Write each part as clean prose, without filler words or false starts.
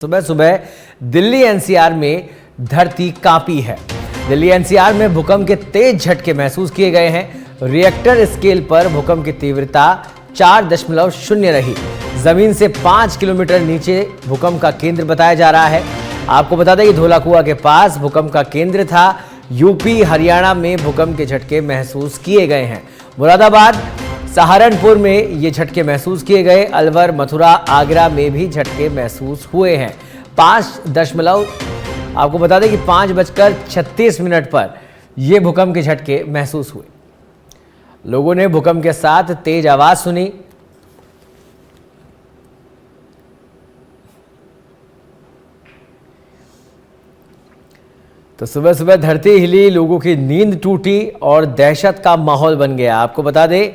सुबह सुबह दिल्ली एनसीआर में धरती कांपी है। दिल्ली एनसीआर में भूकंप के तेज झटके महसूस किए गए हैं। रिएक्टर स्केल पर भूकंप की तीव्रता 4.0 रही। जमीन से 5 किलोमीटर नीचे भूकंप का केंद्र बताया जा रहा है। आपको बता दें कि धौलाकुआं के पास भूकंप का केंद्र था। यूपी हरियाणा में भूकंप के झटके महसूस किए गए हैं। मुरादाबाद सहारनपुर में ये झटके महसूस किए गए। अलवर, मथुरा, आगरा में भी झटके महसूस हुए हैं। 5 आपको बता दें कि 5:36 पर यह भूकंप के झटके महसूस हुए। लोगों ने भूकंप के साथ तेज आवाज सुनी। तो सुबह सुबह धरती हिली, लोगों की नींद टूटी और दहशत का माहौल बन गया। आपको बता दें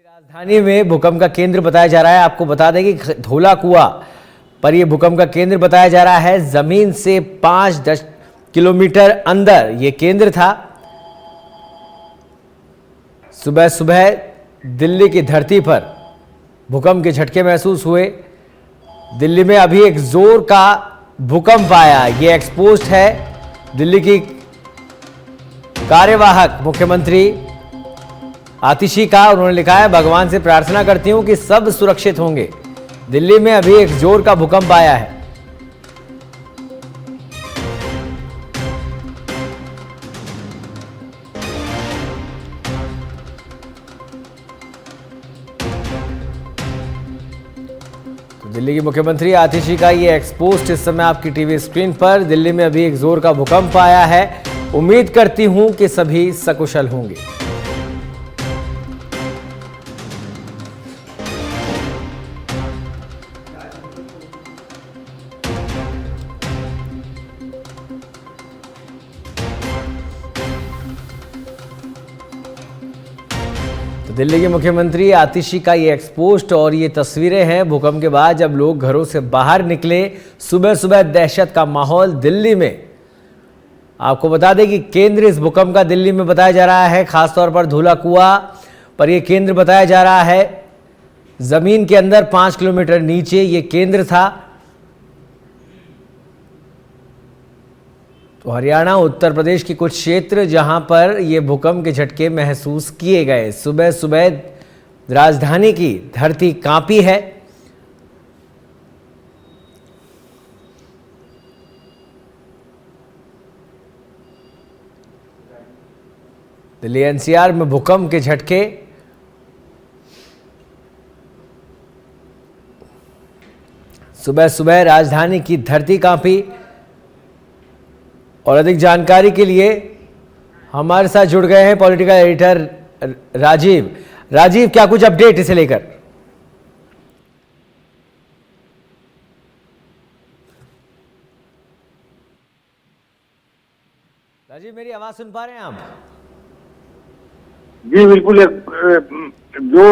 राजधानी में भूकंप का केंद्र बताया जा रहा है। आपको बता दें कि धौलाकुआं पर यह भूकंप का केंद्र बताया जा रहा है। जमीन से 5 किलोमीटर अंदर यह केंद्र था। सुबह सुबह दिल्ली की धरती पर भूकंप के झटके महसूस हुए। दिल्ली में अभी एक जोर का भूकंप आया। यह एक्सपोज्ड है। दिल्ली की कार्यवाहक मुख्यमंत्री आतिशी का उन्होंने लिखा है, भगवान से प्रार्थना करती हूं कि सब सुरक्षित होंगे। दिल्ली में अभी एक जोर का भूकंप आया है। तो दिल्ली की मुख्यमंत्री आतिशी का ये एक्सपोस्ट इस समय आपकी टीवी स्क्रीन पर। दिल्ली में अभी एक जोर का भूकंप आया है। उम्मीद करती हूं कि सभी सकुशल होंगे। दिल्ली के मुख्यमंत्री आतिशी का ये एक्सपोस्ट और ये तस्वीरें हैं भूकंप के बाद जब लोग घरों से बाहर निकले। सुबह सुबह दहशत का माहौल दिल्ली में। आपको बता दें कि केंद्र इस भूकंप का दिल्ली में बताया जा रहा है। खासतौर पर धौलाकुआं पर यह केंद्र बताया जा रहा है। जमीन के अंदर 5 किलोमीटर नीचे ये केंद्र था। तो हरियाणा, उत्तर प्रदेश के कुछ क्षेत्र जहां पर ये भूकंप के झटके महसूस किए गए। सुबह सुबह राजधानी की धरती कांपी है। दिल्ली एनसीआर में भूकंप के झटके। सुबह सुबह राजधानी की धरती कांपी। और अधिक जानकारी के लिए हमारे साथ जुड़ गए हैं पॉलिटिकल एडिटर राजीव। राजीव, क्या कुछ अपडेट इसे लेकर? राजीव, मेरी आवाज सुन पा रहे हैं आप? जी बिल्कुल। जो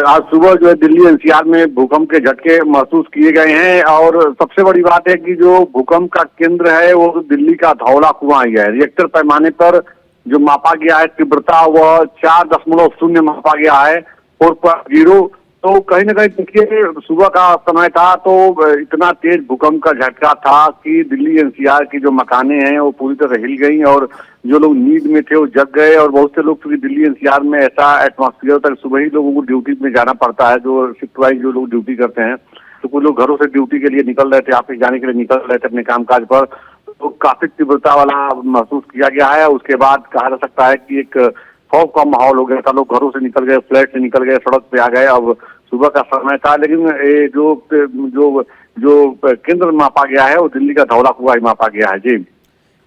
आज सुबह जो है दिल्ली एनसीआर में भूकंप के झटके महसूस किए गए हैं और सबसे बड़ी बात है कि जो भूकंप का केंद्र है वो दिल्ली का धौलाकुआं ही है। रिएक्टर पैमाने पर जो मापा गया है तीव्रता वह 4.0 मापा गया है, 4.0। तो कहीं ना कहीं देखिए सुबह का समय था तो इतना तेज भूकंप का झटका था कि दिल्ली एनसीआर की जो मकानें हैं वो पूरी तरह हिल गई और जो लोग नींद में थे वो जग गए। और बहुत से लोग, क्योंकि दिल्ली एनसीआर में ऐसा एटमॉस्फेयर तक सुबह ही लोगों को ड्यूटी में जाना पड़ता है, जो शिफ्ट वाइज जो लोग ड्यूटी करते हैं, तो कुछ लोग घरों से ड्यूटी के लिए निकल रहे थे, ऑफिस जाने के लिए निकल रहे थे अपने कामकाज पर। तो काफी तीव्रता वाला महसूस किया गया है। उसके बाद कहा जा सकता है कि एक खौफ का माहौल हो गया था। लोग घरों से निकल गए, फ्लैट से निकल गए, सड़क पे आ गए। अब सुबह का समय था, लेकिन जो जो जो केंद्र मापा गया है वो दिल्ली का धौलाकुआं ही मापा गया है।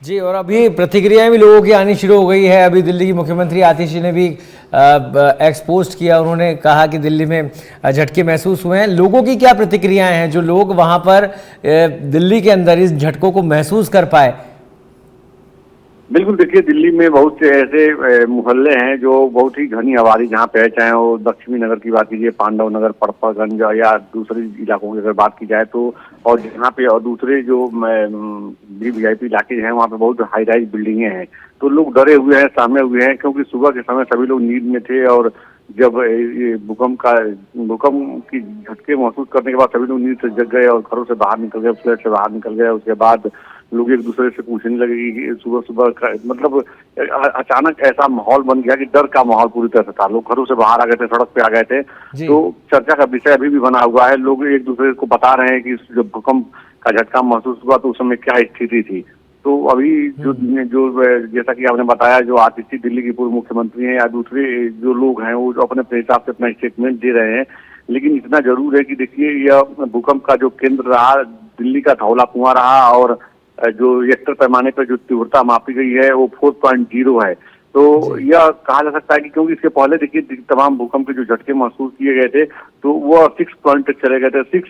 जी, और अभी प्रतिक्रियाएं भी लोगों की आनी शुरू हो गई है। अभी दिल्ली की मुख्यमंत्री आतिशी ने भी एक्सपोस्ट किया। उन्होंने कहा कि दिल्ली में झटके महसूस हुए हैं। लोगों की क्या प्रतिक्रियाएं हैं, जो लोग वहां पर दिल्ली के अंदर इस झटकों को महसूस कर पाए? बिल्कुल, देखिए दिल्ली में बहुत से ऐसे मोहल्ले हैं जो बहुत ही घनी आबादी जहाँ पे है, चाहे वो लक्ष्मी नगर की बात कीजिए, पांडव नगर, पड़परगंज या दूसरे इलाकों की अगर बात की जाए तो, और जहाँ पे और दूसरे जो वीआईपी इलाके हैं वहाँ पे बहुत हाई राइज बिल्डिंगे हैं। तो लोग डरे हुए हैं, सहमे हुए हैं, क्योंकि सुबह के समय सभी लोग नींद में थे और जब ये भूकंप की झटके महसूस करने के बाद सभी लोग नींद से जग गए और घरों से बाहर निकल गए, फ्लैट से बाहर निकल गए। उसके बाद लोग एक दूसरे से पूछने लगे कि सुबह सुबह मतलब अचानक ऐसा माहौल बन गया कि डर का माहौल पूरी तरह से था। लोग घरों से बाहर आ गए थे, सड़क पे आ गए थे। तो चर्चा का विषय अभी भी बना हुआ है। लोग एक दूसरे को बता रहे हैं कि जब भूकंप का झटका महसूस हुआ तो उस समय क्या स्थिति थी। तो अभी जो जैसा कि आपने बताया, जो आतिशी दिल्ली के पूर्व मुख्यमंत्री हैं या दूसरे जो लोग हैं वो जो अपने हिसाब से अपना स्टेटमेंट दे रहे हैं, लेकिन इतना जरूर है कि देखिए यह भूकंप का जो केंद्र रहा दिल्ली का धौला कुआं रहा और जो रिक्टर पैमाने पर जो तीव्रता मापी गई है वो 4.0 है। तो यह कहा जा सकता है कि क्योंकि इसके पहले देखिए तमाम भूकंप के जो झटके महसूस किए गए थे तो वो 6 पॉइंट तक चले गए थे, 6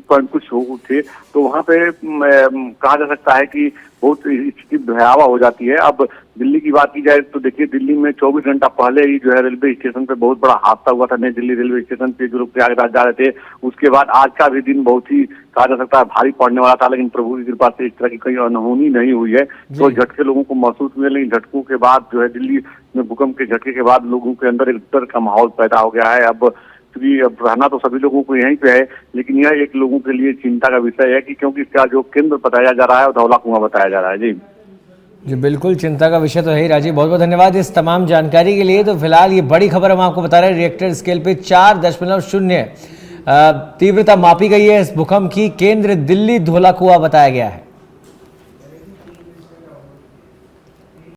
पॉइंट कुछ हो थे। तो वहाँ पे कहा जा सकता है कि बहुत स्थिति भयावह हो जाती है। अब दिल्ली की बात की जाए तो देखिए दिल्ली में 24 घंटा पहले ही जो है रेलवे स्टेशन पे बहुत बड़ा हादसा हुआ था। नई दिल्ली रेलवे स्टेशन पे जो लोग प्रयागराज जा रहे थे, उसके बाद आज का भी दिन बहुत ही कहा जा सकता है भारी पड़ने वाला था, लेकिन प्रभु की कृपा से इस तरह की कोई अनहोनी नहीं हुई है। तो झटके लोगों को महसूस हुए, लेकिन झटकों के बाद जो है दिल्ली में भूकंप के झटके के बाद लोगों के अंदर एक डर का माहौल पैदा हो गया है। अब क्योंकि अब रहना तो सभी लोगों को यहीं पे है, लेकिन यह एक लोगों के लिए चिंता का विषय है कि क्योंकि इसका जो केंद्र बताया जा रहा है वो धौला कुआं बताया जा रहा है। जी बिल्कुल, चिंता का विषय तो है ही। राजीव, बहुत बहुत धन्यवाद इस तमाम जानकारी के लिए। तो फिलहाल ये बड़ी खबर हम आपको बता रहे हैं, रिएक्टर स्केल पे 4.0 तीव्रता मापी गई है इस भूकंप की। केंद्र दिल्ली धौला कुआं बताया गया है।